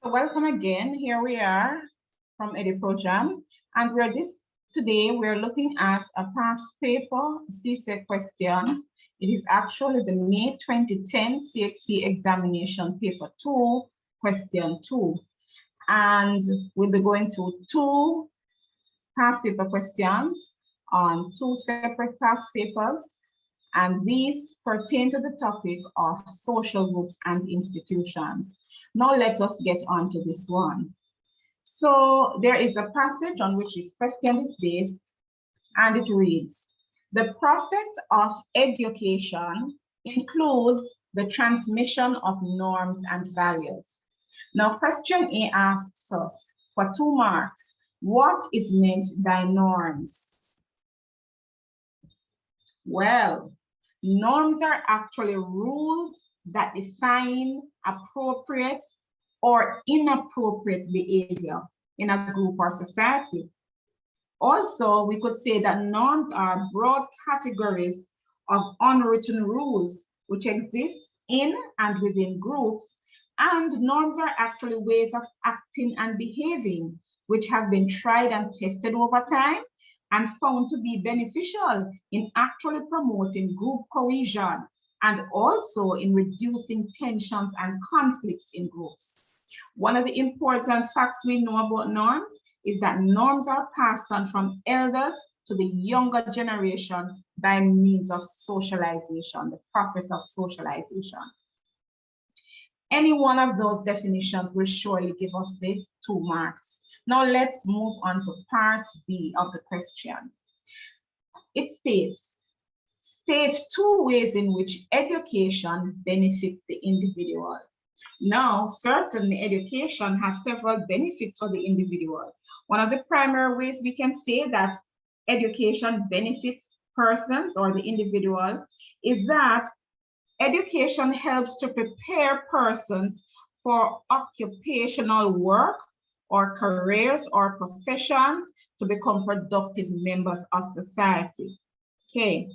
So welcome again. Here we are from EDUPROJAM, and we're looking at a past paper CSEC question. It is actually the May 2010 CSEC examination paper 2, question 2. And we'll be going through two past paper questions on two separate past papers. And these pertain to the topic of social groups and institutions. Now let us get on to this one. So there is a passage on which this question is based, and it reads, the process of education includes the transmission of norms and values. Now question A asks us, for 2 marks, what is meant by norms? Well, norms are actually rules that define appropriate or inappropriate behavior in a group or society. Also, we could say that norms are broad categories of unwritten rules which exist in and within groups, and norms are actually ways of acting and behaving which have been tried and tested over time and found to be beneficial in actually promoting group cohesion and also in reducing tensions and conflicts in groups. One of the important facts we know about norms is that norms are passed on from elders to the younger generation by means of socialization, the process of socialization. Any one of those definitions will surely give us the 2 marks. Now let's move on to part B of the question. It states, state 2 ways in which education benefits the individual. Now, certainly education has several benefits for the individual. One of the primary ways we can say that education benefits persons or the individual is that education helps to prepare persons for occupational work or careers or professions to become productive members of society. Okay.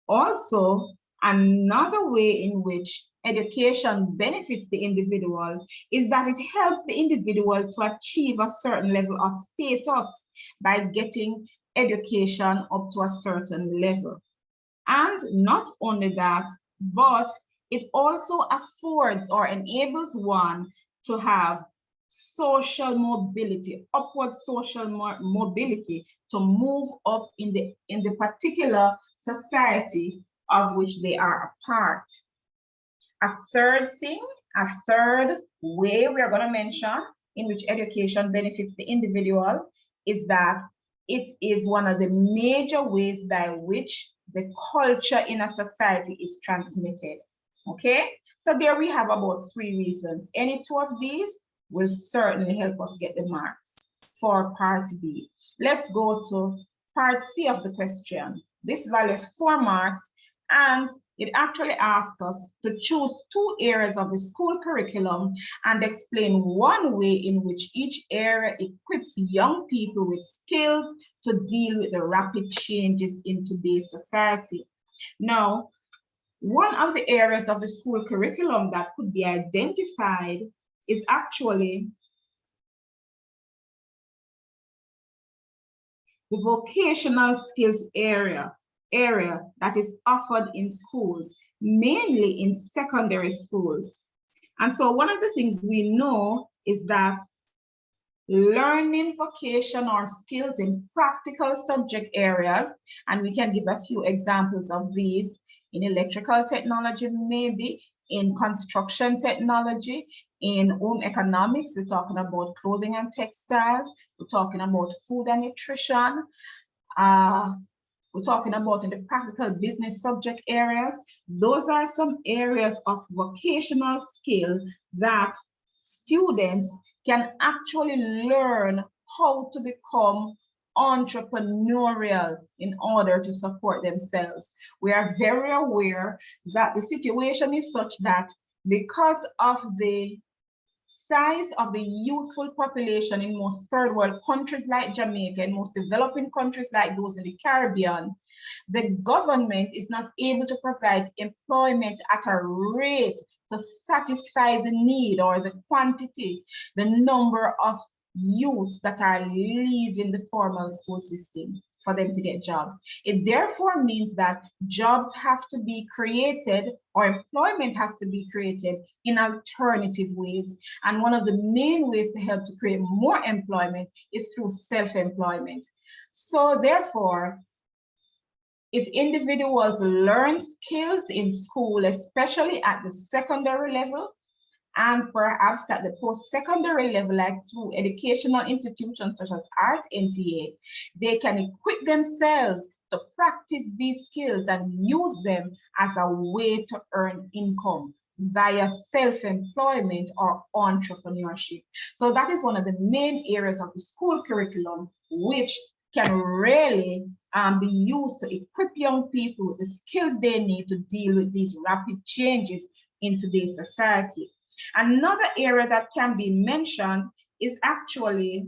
Also, another way in which education benefits the individual is that it helps the individual to achieve a certain level of status by getting education up to a certain level. And not only that, but it also affords or enables one to have social mobility, upward social mobility, to move up in the particular society of which they are a part. A third way we are going to mention in which education benefits the individual is that it is one of the major ways by which the culture in a society is transmitted. Okay, so there we have about 3 reasons. Any 2 of these will certainly help us get the marks for part B. Let's go to part C of the question. This value is 4 marks, and it actually asks us to choose 2 areas of the school curriculum and explain 1 way in which each area equips young people with skills to deal with the rapid changes in today's society. Now, one of the areas of the school curriculum that could be identified is actually the vocational skills area that is offered in schools, mainly in secondary schools. And so one of the things we know is that learning vocation or skills in practical subject areas, and we can give a few examples of these, in electrical technology, maybe in construction technology, in home economics, we're talking about clothing and textiles, we're talking about food and nutrition, we're talking about in the practical business subject areas. Those are some areas of vocational skill that students can actually learn how to become entrepreneurial in order to support themselves. We are very aware that the situation is such that because of the size of the youthful population in most third world countries like Jamaica and most developing countries like those in the Caribbean, the government is not able to provide employment at a rate to satisfy the need or the quantity, the number of youths that are leaving the formal school system for them to get jobs. It therefore means that jobs have to be created or employment has to be created in alternative ways. And one of the main ways to help to create more employment is through self-employment. So therefore, if individuals learn skills in school, especially at the secondary level, and perhaps at the post-secondary level, like through educational institutions such as ART NTA, they can equip themselves to practice these skills and use them as a way to earn income via self-employment or entrepreneurship. So that is one of the main areas of the school curriculum, which can really be used to equip young people with the skills they need to deal with these rapid changes in today's society. Another area that can be mentioned is actually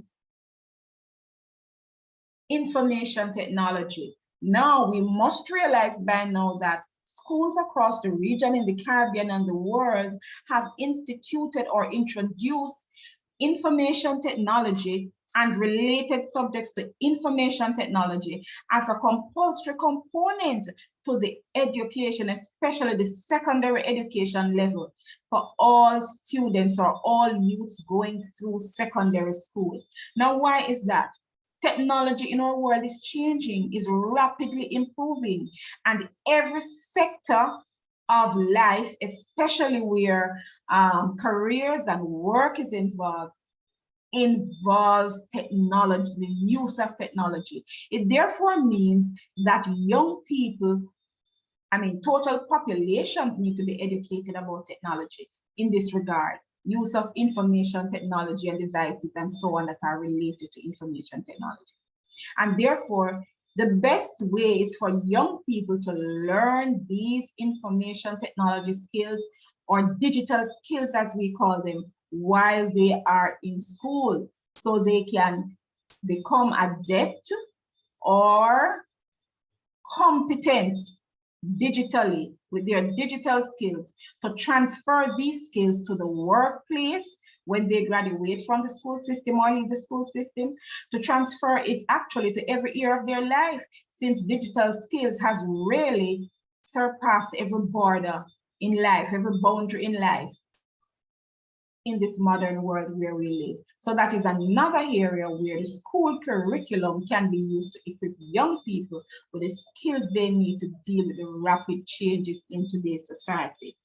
information technology. Now, we must realize by now that schools across the region in the Caribbean and the world have instituted or introduced information technology and related subjects to information technology as a compulsory component to the education, especially the secondary education level for all students or all youths going through secondary school. Now, why is that? Technology in our world is changing, is rapidly improving, and every sector of life, especially where careers and work is involved, involves technology, the use of technology. It therefore means that young people, total populations need to be educated about technology in this regard, use of information technology and devices and so on that are related to information technology. And therefore, the best ways for young people to learn these information technology skills or digital skills, as we call them, while they are in school, so they can become adept or competent digitally with their digital skills, to transfer these skills to the workplace when they graduate from the school system or leave the school system, to transfer it actually to every area of their life, since digital skills has really surpassed every border in life, every boundary in life in this modern world where we live. So that is another area where the school curriculum can be used to equip young people with the skills they need to deal with the rapid changes in today's society.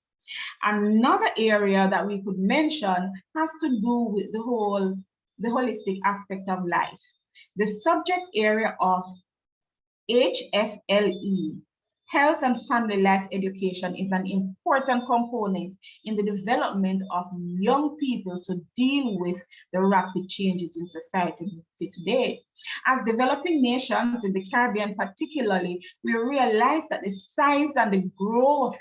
Another area that we could mention has to do with the holistic aspect of life. The subject area of HFLE, Health and Family Life Education, is an important component in the development of young people to deal with the rapid changes in society today. As developing nations in the Caribbean particularly, we realize that the size and the growth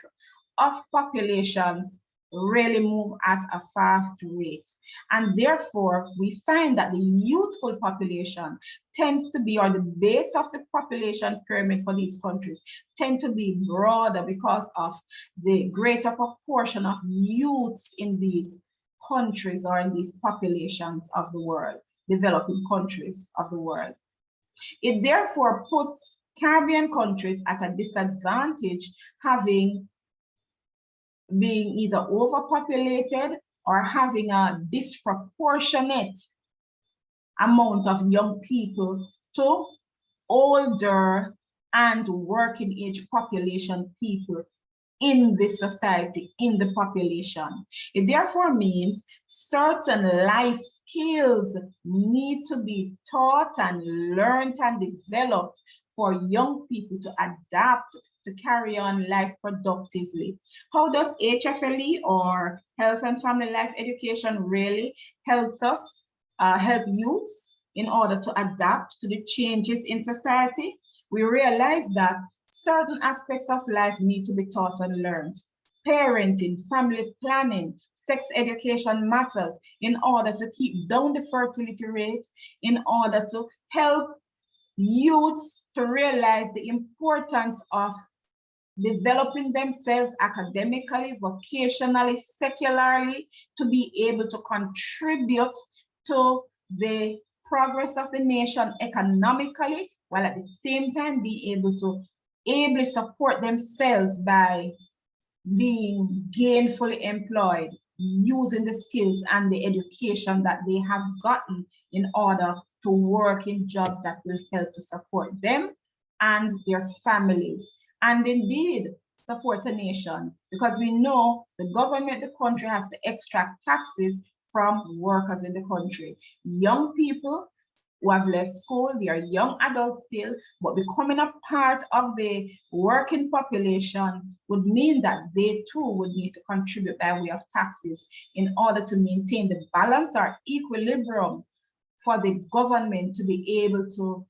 of populations really move at a fast rate. And therefore, we find that the youthful population tends to be, or the base of the population pyramid for these countries, tend to be broader because of the greater proportion of youths in these countries or in these populations of the world, developing countries of the world. It therefore puts Caribbean countries at a disadvantage, being either overpopulated or having a disproportionate amount of young people to older and working age population people in the society, in the population. It therefore means certain life skills need to be taught and learned and developed for young people to adapt to carry on life productively. How does HFLE, or Health and Family Life Education, really helps us, help youths in order to adapt to the changes in society? We realize that certain aspects of life need to be taught and learned. Parenting, family planning, sex education matters in order to keep down the fertility rate, in order to help youths to realize the importance of developing themselves academically, vocationally, secularly, to be able to contribute to the progress of the nation economically, while at the same time be able to ably support themselves by being gainfully employed, using the skills and the education that they have gotten in order to work in jobs that will help to support them and their families, and indeed support a nation, because we know the government, the country has to extract taxes from workers in the country. Young people who have left school, they are young adults still, but becoming a part of the working population would mean that they too would need to contribute by way of taxes in order to maintain the balance or equilibrium for the government to be able to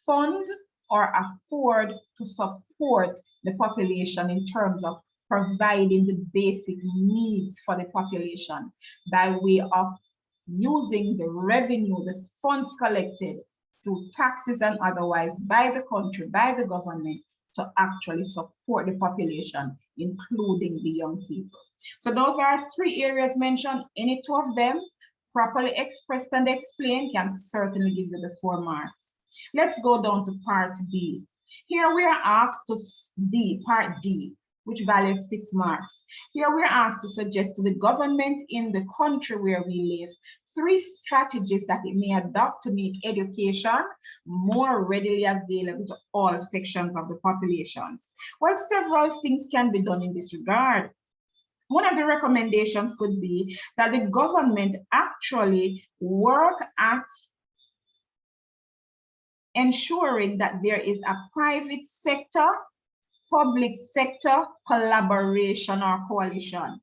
fund or afford to support the population in terms of providing the basic needs for the population by way of using the revenue, the funds collected through taxes and otherwise by the country, by the government, to actually support the population, including the young people. So those are 3 areas mentioned. Any 2 of them properly expressed and explained can certainly give you the 4 marks. Let's go down to part B. Here we are asked to part D, which values 6 marks. Here we're asked to suggest to the government in the country where we live 3 strategies that it may adopt to make education more readily available to all sections of the populations. Well, several things can be done in this regard. One of the recommendations could be that the government actually work at ensuring that there is a private sector, public sector collaboration or coalition.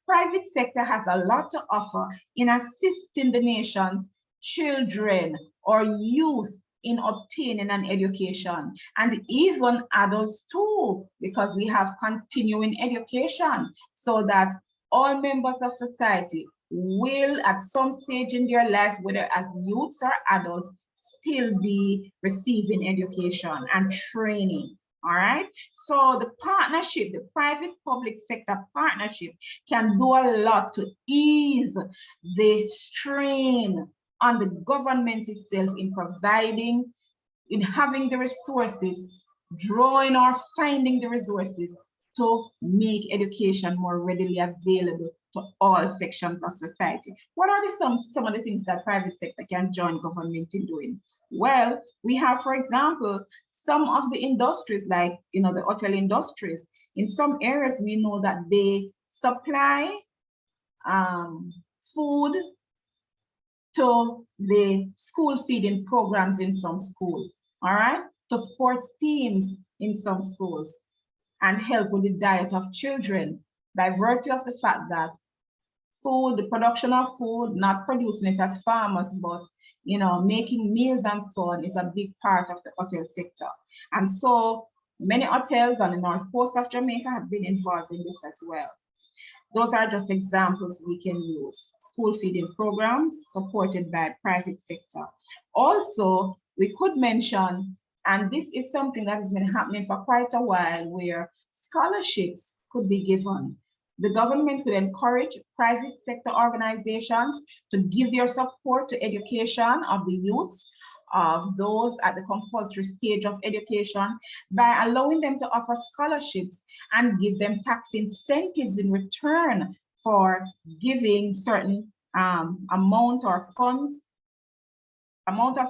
Private sector has a lot to offer in assisting the nation's children or youth in obtaining an education, and even adults too, because we have continuing education, so that all members of society will at some stage in their life, whether as youths or adults, still be receiving education and training. All right, so the partnership, the private-public sector partnership, can do a lot to ease the strain on the government itself in providing, in having the resources, drawing or finding the resources to make education more readily available to all sections of society. What are some of the things that private sector can join government in doing? Well, we have, for example, some of the industries like, the hotel industries. In some areas, we know that they supply food to the school feeding programs in some schools, all right, to sports teams in some schools, and help with the diet of children by virtue of the fact that food, the production of food, not producing it as farmers, but making meals and so on, is a big part of the hotel sector. And so many hotels on the north coast of Jamaica have been involved in this as well. Those are just examples we can use. School feeding programs supported by private sector. Also, we could mention, and this is something that has been happening for quite a while, where scholarships could be given. The government could encourage private sector organizations to give their support to education of the youths, of those at the compulsory stage of education, by allowing them to offer scholarships and give them tax incentives in return for giving certain amount of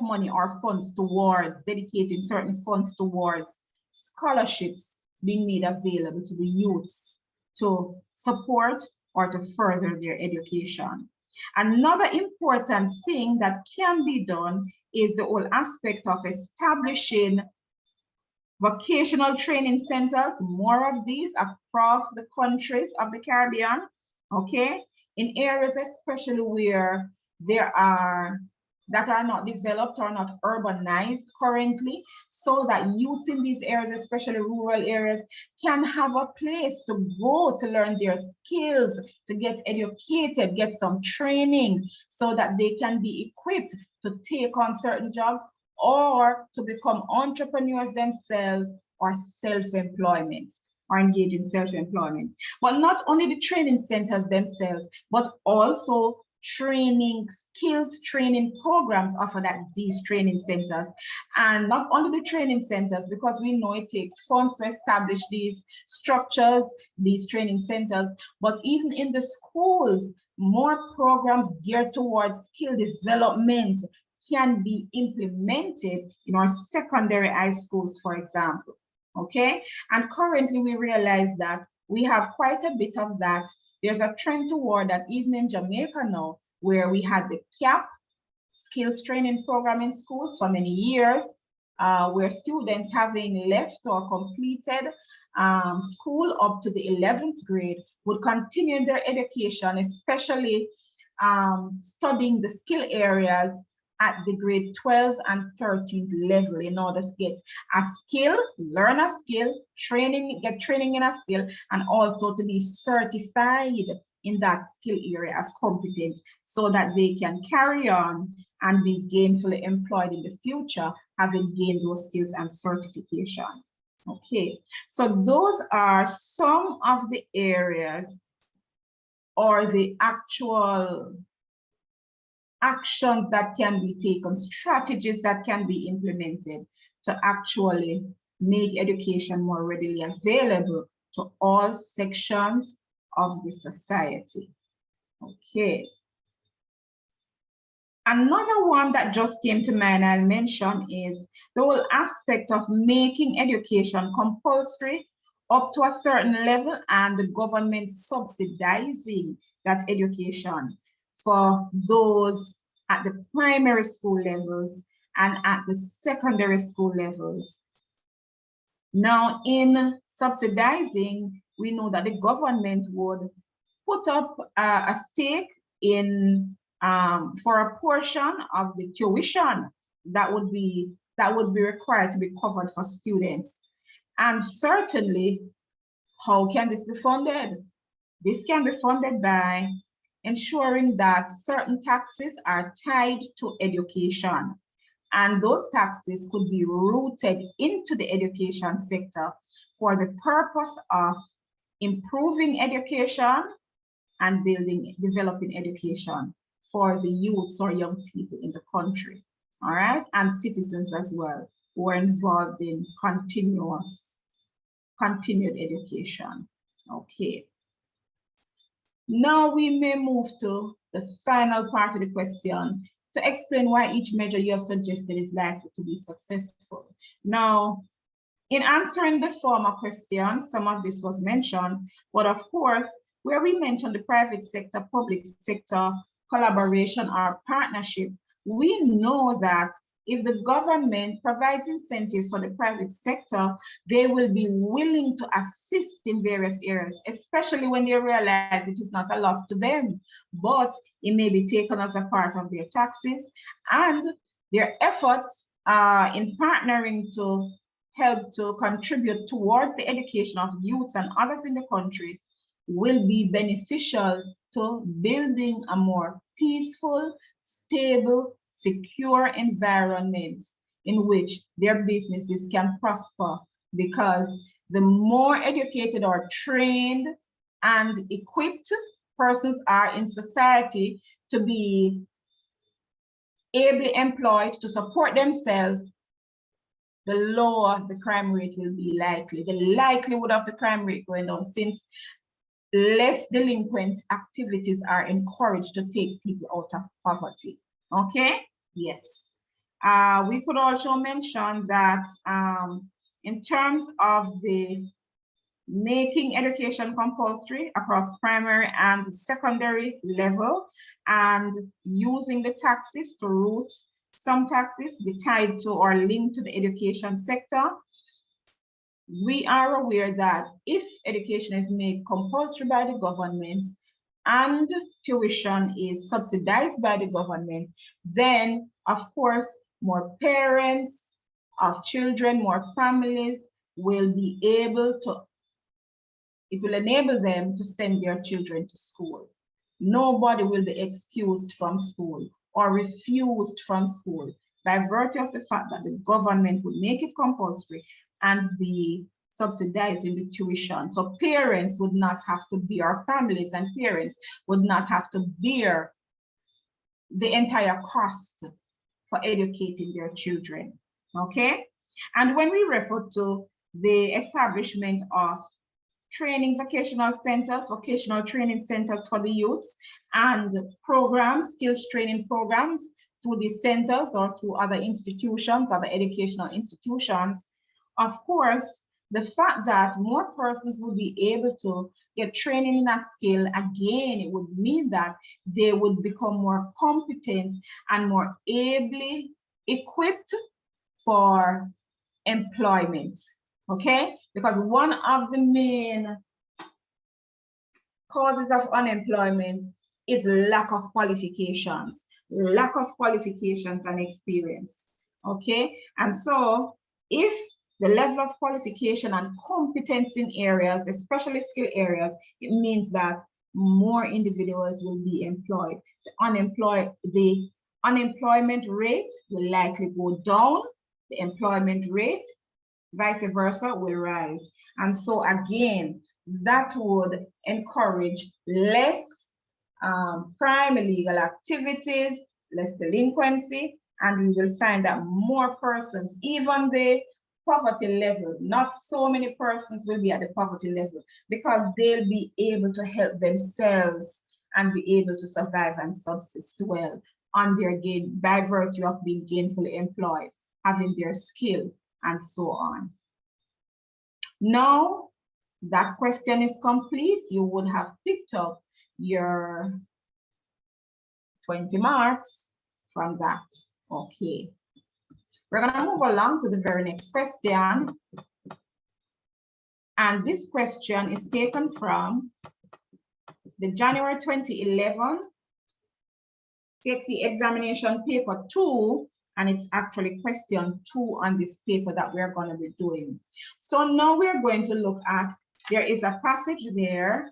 money or funds towards, dedicating certain funds towards scholarships being made available to the youths to support or to further their education. Another important thing that can be done is the whole aspect of establishing vocational training centers, more of these across the countries of the Caribbean, okay, in areas especially where there are that are not developed or not urbanized currently, so that youth in these areas, especially rural areas, can have a place to go to learn their skills, to get educated, get some training, so that they can be equipped to take on certain jobs or to become entrepreneurs themselves or self-employment or engage in self-employment. But not only the training centers themselves, but also training, skills training programs offered at these training centers. And not only the training centers, because we know it takes funds to establish these structures, these training centers, but even in the schools, more programs geared towards skill development can be implemented in our secondary high schools, for example. Okay, and currently we realize that we have quite a bit of that. There's a trend toward that even in Jamaica now, where we had the CAP skills training program in schools for many years, where students having left or completed school up to the 11th grade would continue their education, especially studying the skill areas at the grade 12 and 13th level in order to get a skill, learn a skill, get training in a skill, and also to be certified in that skill area as competent, so that they can carry on and be gainfully employed in the future, having gained those skills and certification. Okay, so those are some of the areas or the actual actions that can be taken, strategies that can be implemented to actually make education more readily available to all sections of the society. Okay. Another one that just came to mind I'll mention is the whole aspect of making education compulsory up to a certain level and the government subsidizing that education for those at the primary school levels and at the secondary school levels. Now, in subsidizing, we know that the government would put up a stake in for a portion of the tuition that would be required to be covered for students. And certainly, how can this be funded? This can be funded by ensuring that certain taxes are tied to education. And those taxes could be routed into the education sector for the purpose of improving education and developing education for the youths or young people in the country, all right? And citizens as well, who are involved in continued education, okay. Now we may move to the final part of the question to explain why each measure you have suggested is likely to be successful. Now, in answering the former question, some of this was mentioned, but of course, where we mentioned the private sector, public sector collaboration or partnership, we know that if the government provides incentives for the private sector, they will be willing to assist in various areas, especially when they realize it is not a loss to them, but it may be taken as a part of their taxes, and their efforts in partnering to help to contribute towards the education of youths and others in the country will be beneficial to building a more peaceful, stable, secure environment in which their businesses can prosper, because the more educated or trained and equipped persons are in society to be ably employed to support themselves, the lower the crime rate will be likely. The likelihood of the crime rate going down, since less delinquent activities are encouraged to take people out of poverty. Okay, yes. We could also mention that in terms of the making education compulsory across primary and secondary level and using the taxes to route some taxes be tied to or linked to the education sector, we are aware that if education is made compulsory by the government and tuition is subsidized by the government, then Of course, more parents of children, more families will be able to, it will enable them to send their children to school. Nobody will be excused from school or refused from school by virtue of the fact that the government would make it compulsory and be subsidizing the tuition. So parents would not have to bear, families and parents would not have to bear the entire cost for educating their children, okay? And when we refer to the establishment of training vocational centers, vocational training centers for the youths, and programs, skills training programs through the centers or through other institutions, other educational institutions, of course, the fact that more persons will be able to get training in a skill, again, it would mean that they would become more competent and more ably equipped for employment, okay? Because one of the main causes of unemployment is lack of qualifications and experience, okay? And so if the level of qualification and competence in areas, especially skill areas, it means that more individuals will be employed. The unemployment rate will likely go down. The employment rate, vice versa, will rise. And so again, that would encourage less crime, illegal activities, less delinquency, and we will find that more persons, even the poverty level, not so many persons will be at the poverty level because they'll be able to help themselves and be able to survive and subsist well on their gain by virtue of being gainfully employed, having their skill, and so on. Now that question is complete, you would have picked up your 20 marks from that. Okay. We're going to move along to the very next question. And this question is taken from the January 2011 CSEC examination paper 2, and it's actually question 2 on this paper that we're going to be doing. So now we're going to look at, there is a passage there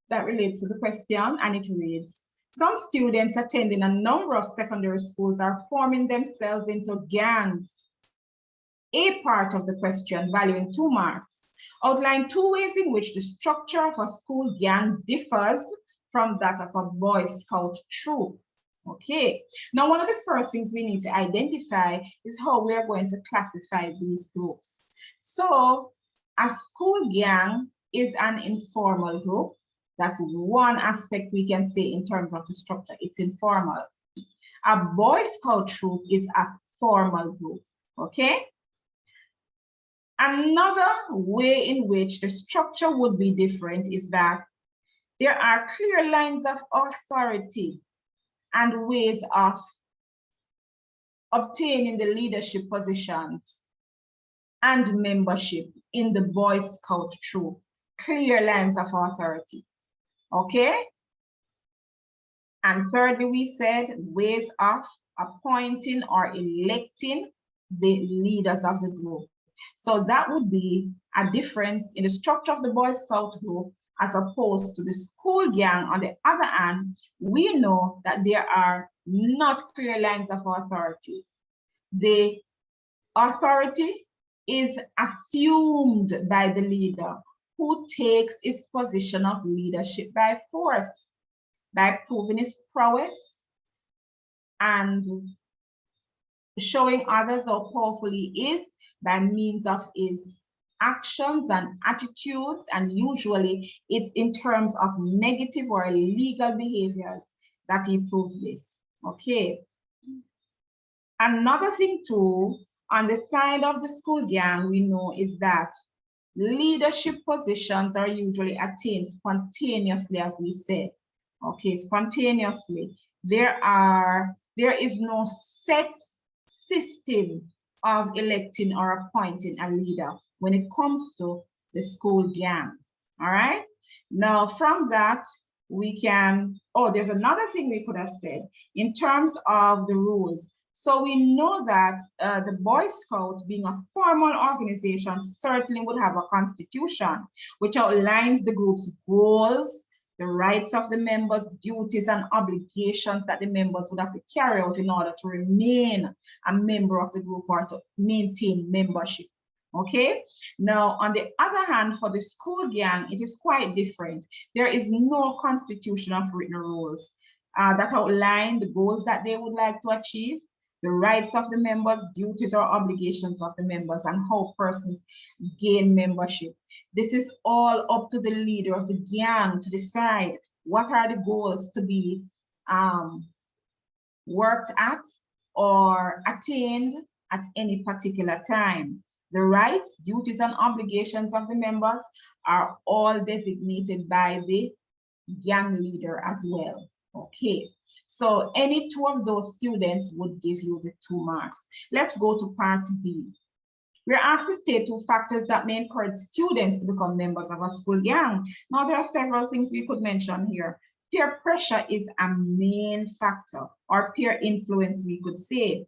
that relates to the question, and it reads, some students attending a number of secondary schools are forming themselves into gangs. A part of the question, valuing 2 marks, outline 2 ways in which the structure of a school gang differs from that of a Boy Scout troop. Okay, now one of the first things we need to identify is how we are going to classify these groups. So a school gang is an informal group. That's one aspect we can say in terms of the structure. It's informal. A Boy Scout troop is a formal group, okay? Another way in which the structure would be different is that there are clear lines of authority and ways of obtaining the leadership positions and membership in the Boy Scout troop. Clear lines of authority. Okay. And thirdly, we said ways of appointing or electing the leaders of the group. So that would be a difference in the structure of the Boy Scout group as opposed to the school gang. On the other hand, we know that there are not clear lines of authority. The authority is assumed by the leader, who takes his position of leadership by force, by proving his prowess and showing others how powerful he is by means of his actions and attitudes, and usually it's in terms of negative or illegal behaviors that he proves this. Okay. Another thing too, on the side of the school gang, we know is that leadership positions are usually attained spontaneously, as we said. Okay, spontaneously. There is no set system of electing or appointing a leader when it comes to the school gang. All right. Now from that, we can, oh, there's another thing we could have said in terms of the rules. So we know that the Boy Scout, being a formal organization, certainly would have a constitution which outlines the group's goals, the rights of the members, duties and obligations that the members would have to carry out in order to remain a member of the group or to maintain membership. Okay, now on the other hand, for the school gang, it is quite different. There is no constitution of written rules that outline the goals that they would like to achieve, the rights of the members, duties or obligations of the members, and how persons gain membership. This is all up to the leader of the gang to decide what are the goals to be worked at or attained at any particular time. The rights, duties, and obligations of the members are all designated by the gang leader as well. Okay, so any two of those students would give you the 2 marks. Let's go to part B. We're asked to state 2 factors that may encourage students to become members of a school gang. Now, there are several things we could mention here. Peer pressure is a main factor, or peer influence, we could say.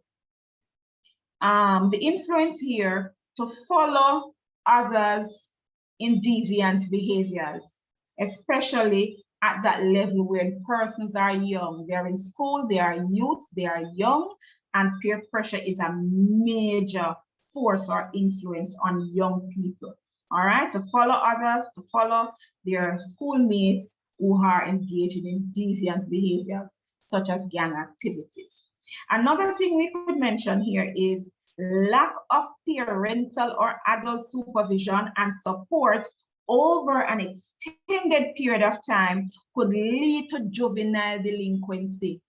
The influence here to follow others in deviant behaviors, especially at that level where persons are young. They're in school, they are youth, they are young, and peer pressure is a major force or influence on young people. All right, to follow others, to follow their schoolmates who are engaging in deviant behaviors, such as gang activities. Another thing we could mention here is lack of parental or adult supervision and support over an extended period of time could lead to juvenile delinquency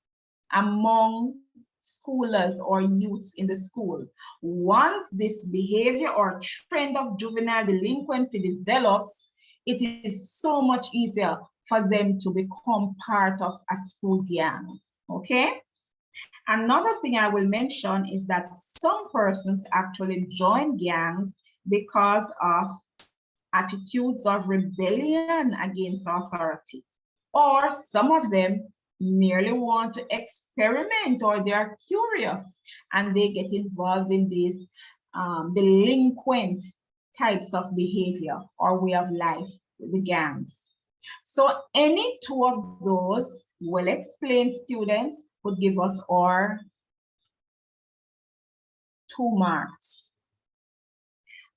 among schoolers or youths in the school. Once this behavior or trend of juvenile delinquency develops, it is so much easier for them to become part of a school gang. Okay? Another thing I will mention is that some persons actually join gangs because of attitudes of rebellion against authority, or some of them merely want to experiment, or they are curious and they get involved in these delinquent types of behavior or way of life with the gangs. So any 2 of those well-explained students would give us our 2 marks.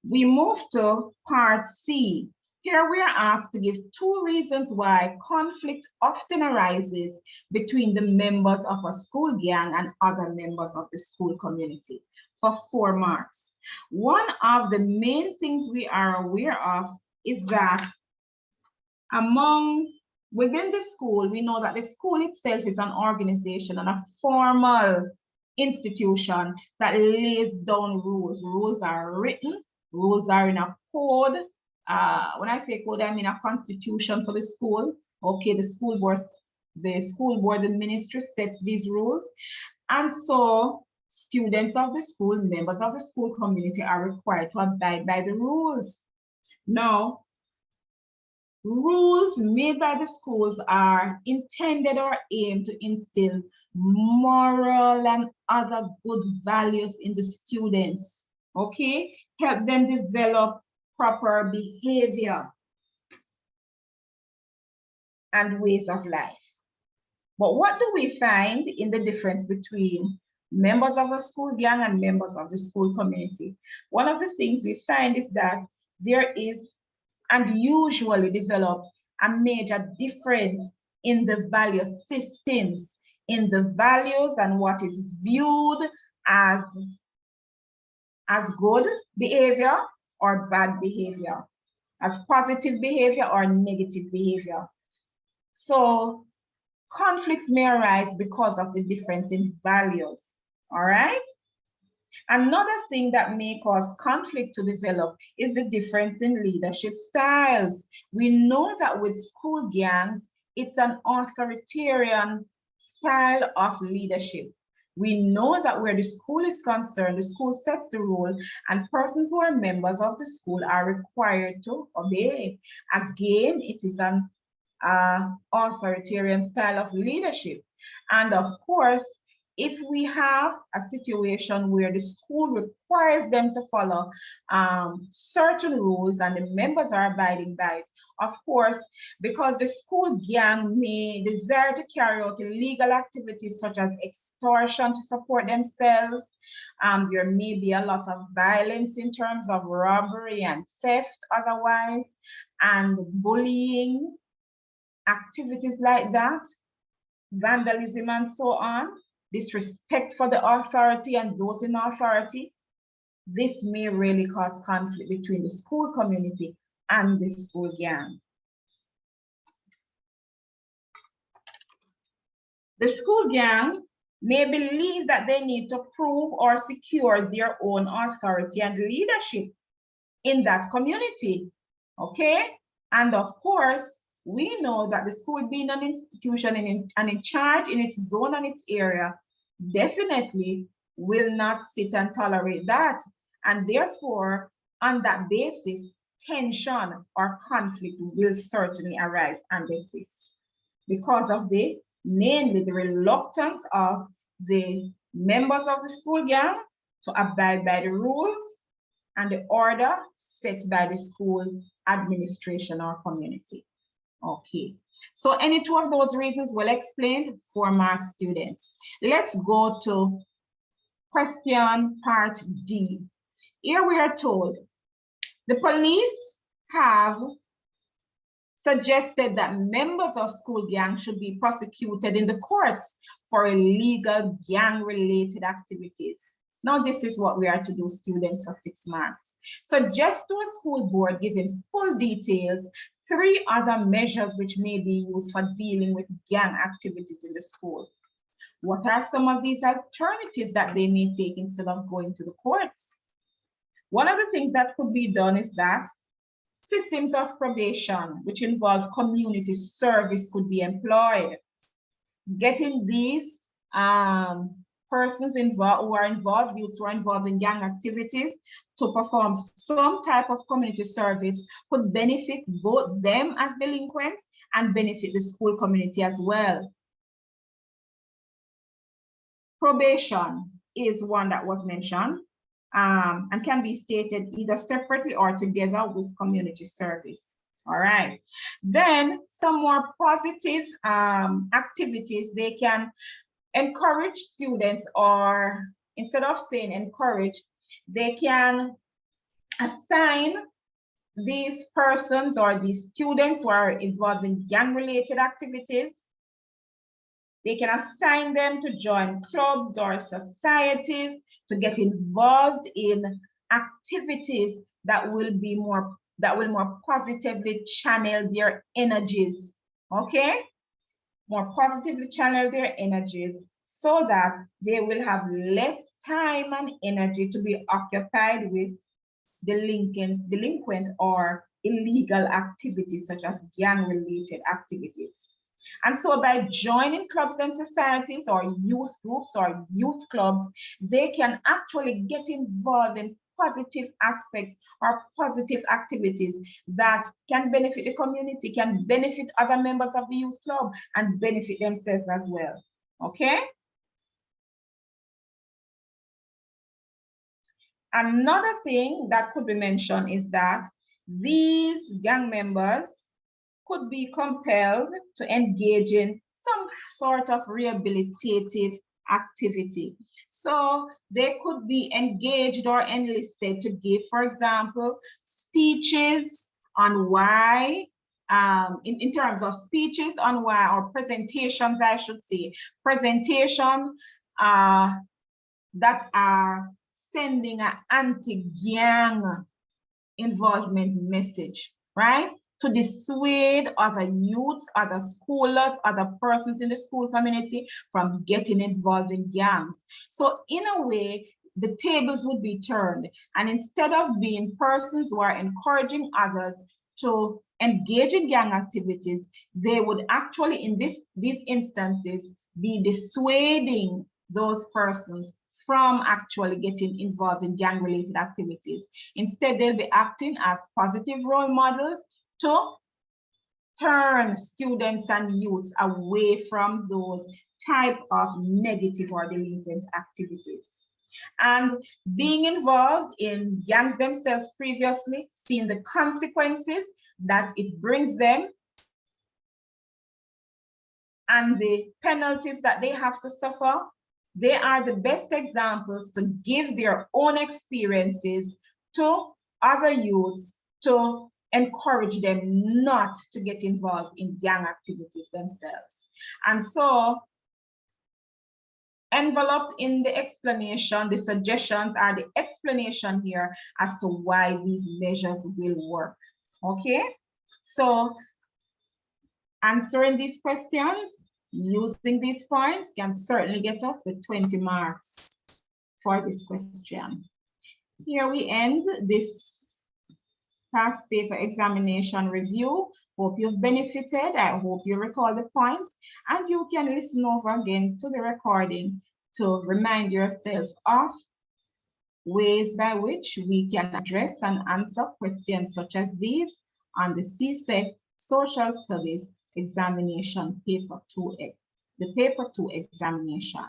We move to part C. Here we are asked to give 2 reasons why conflict often arises between the members of a school gang and other members of the school community for 4 marks. One of the main things we are aware of is that within the school, we know that the school itself is an organization and a formal institution that lays down rules. Rules are written, rules are in a code. When I say code, I mean a constitution for the school. Okay, the school board, the ministry sets these rules. And so students of the school, members of the school community are required to abide by the rules. Now, rules made by the schools are intended or aimed to instill moral and other good values in the students, okay? Help them develop proper behavior and ways of life. But what do we find in the difference between members of a school gang and members of the school community? One of the things we find is that there is and usually develops a major difference in the value systems, in the values and what is viewed as good behavior or bad behavior, as positive behavior or negative behavior. So conflicts may arise because of the difference in values, all right? Another thing that may cause conflict to develop is the difference in leadership styles. We know that with school gangs, it's an authoritarian style of leadership. We know that where the school is concerned, the school sets the rule and persons who are members of the school are required to obey. Again, it is an authoritarian style of leadership. And of course, if we have a situation where the school requires them to follow certain rules and the members are abiding by it, of course, because the school gang may desire to carry out illegal activities such as extortion to support themselves, there may be a lot of violence in terms of robbery and theft otherwise, and bullying, activities like that, vandalism and so on, disrespect for the authority and those in authority. This may really cause conflict between the school community and the school gang. The school gang may believe that they need to prove or secure their own authority and leadership in that community, okay? And of course, we know that the school, being an institution and in charge in its zone and its area, definitely will not sit and tolerate that. And therefore, on that basis, tension or conflict will certainly arise and exist because of mainly the reluctance of the members of the school gang to abide by the rules and the order set by the school administration or community. Okay, so any two of those reasons well explained for mark students. Let's go to question part D. Here we are told, the police have suggested that members of school gang should be prosecuted in the courts for illegal gang-related activities. Now, this is what we are to do, students, for 6 marks. Suggest to a school board giving full details 3 other measures which may be used for dealing with gang activities in the school. What are some of these alternatives that they may take instead of going to the courts? One of the things that could be done is that systems of probation, which involve community service, could be employed. Getting these persons involved who are involved, youths who are involved in gang activities, to perform some type of community service could benefit both them as delinquents and benefit the school community as well. Probation is one that was mentioned and can be stated either separately or together with community service. All right. Then some more positive activities. They can encourage students, or instead of saying encourage, they can assign these persons or these students who are involved in gang-related activities. They can assign them to join clubs or societies to get involved in activities that will more positively channel their energies. Okay? More positively channel their energies so that they will have less time and energy to be occupied with delinquent or illegal activities such as gang-related activities. And so by joining clubs and societies or youth groups or youth clubs, they can actually get involved in positive aspects or positive activities that can benefit the community, can benefit other members of the youth club, and benefit themselves as well. Okay? Another thing that could be mentioned is that these gang members could be compelled to engage in some sort of rehabilitative activity. So they could be engaged or enlisted to give, for example, speeches on why, in terms of speeches on why, or presentations, I should say, presentation that are sending an anti-gang involvement message, right? To dissuade other youths, other scholars, other persons in the school community from getting involved in gangs. So in a way, the tables would be turned, and instead of being persons who are encouraging others to engage in gang activities, they would actually, in these instances, be dissuading those persons from actually getting involved in gang-related activities. Instead, they'll be acting as positive role models to turn students and youths away from those type of negative or delinquent activities. And being involved in gangs themselves previously, seeing the consequences that it brings them and the penalties that they have to suffer, they are the best examples to give their own experiences to other youths to encourage them not to get involved in gang activities themselves. And so, enveloped in the explanation, the suggestions are the explanation here as to why these measures will work. Okay, so answering these questions using these points can certainly get us the 20 marks for this question. Here we end this past paper examination review. Hope you've benefited. I hope you recall the points, and you can listen over again to the recording to remind yourself of ways by which we can address and answer questions such as these on the CSEC Social Studies examination paper 2, the paper 2 examination.